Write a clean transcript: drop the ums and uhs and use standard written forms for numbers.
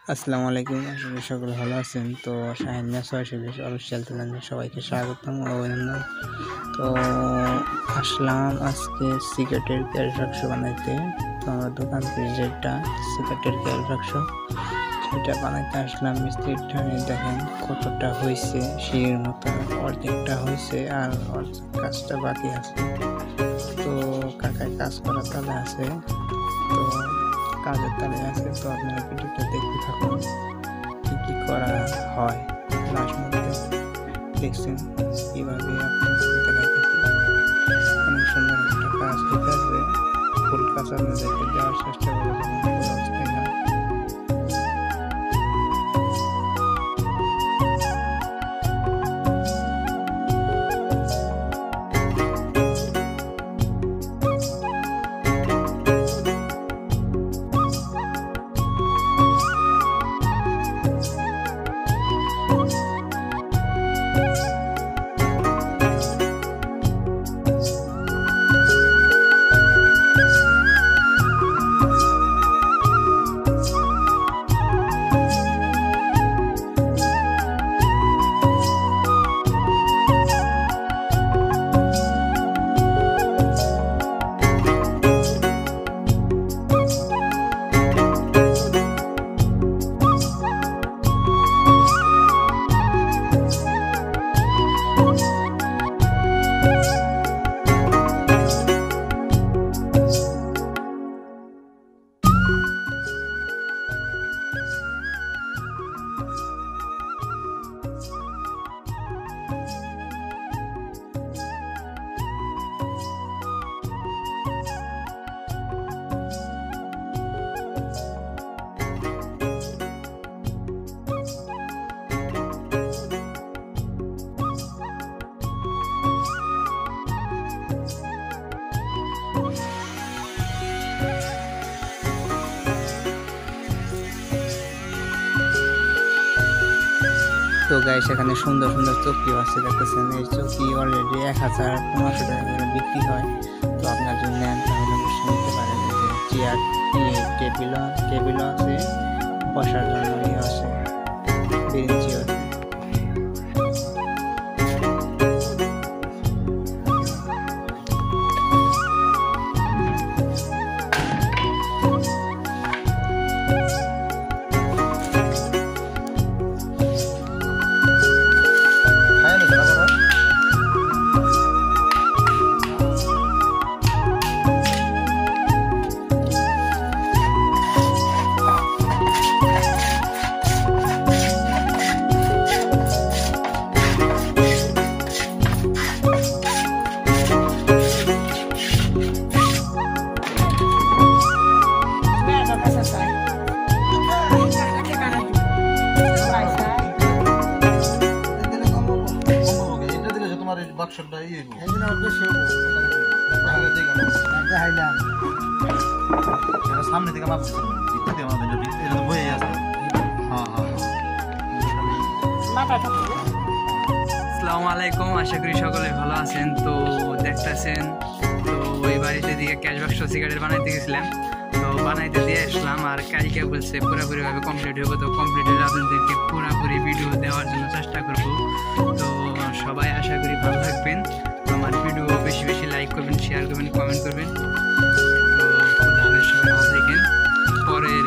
আসসালামু আলাইকুম, আশা করি সকলে ভালো আছেন। তো শাহিন অফিসিয়াল চ্যানেলে সবাইকে স্বাগতম ও অভিনন্দন। তো আসলাম আজকে সিগারেটের ক্যারি বাক্স বানাইতে। তো আমার দোকান থেকে যেটা সিগারেটের ক্যারি বাক্স সেটা বানাইতে আসলাম। মিস্ত্রিটা দেখেন কতটা হয়েছে, সিঁড়ির মতো অর্ধেকটা হয়েছে আর অর্ধেক কাজটা বাকি আছে। তো কাকায় কাজ করার তালে আছে, তো কাজের তালে আছে। তো আপনারা ভিডিওটা দেখতে থাকুন কি কি করা হয়। লাস্ট মধ্যে দেখছেন কীভাবে আপনাদের দেখাইতেছি। অনেক সুন্দর একটা কাজ হইতে আসবে। ফুল কাজ আপনাদেরকে দেওয়ার চেষ্টা করে যখন ফুল অবস্থায় না। তো গাইস, এখানে সুন্দর সুন্দর চৌকিও আছে, দেখতেছেন। এই চৌকি অলরেডি 1000-1500 টাকা করে বিক্রি হয়। তো আপনার যদি নেন তাহলে অবশ্যই নিতে পারেন। যে চেয়ার, টেবিলও আছে, বসার জন্য আছে, বেঞ্চিও আছে। সামনে থেকে আসসালামু আলাইকুম, আশা করি সকলে ভালো আছেন। তো দেখতেছেন, তো ওই বাড়িতে দিকে ক্যাশ বাক্স সিগারেট বানাইতে গেছিলাম। তো বানাইতে দিয়ে আসলাম, আর কালকে বলছে পুরোপুরিভাবে কমপ্লিট হবে। তো কমপ্লিট হলে আপনাদেরকে পুরোপুরি ভিডিও দেওয়ার জন্য চেষ্টা করব। তো সবাই আশা করি ভালো থাকবেন। আমার ভিডিও বেশি বেশি লাইক করবেন, শেয়ার করবেন, কমেন্ট করবেন। তো সবাই ভালো থাকেন। পরের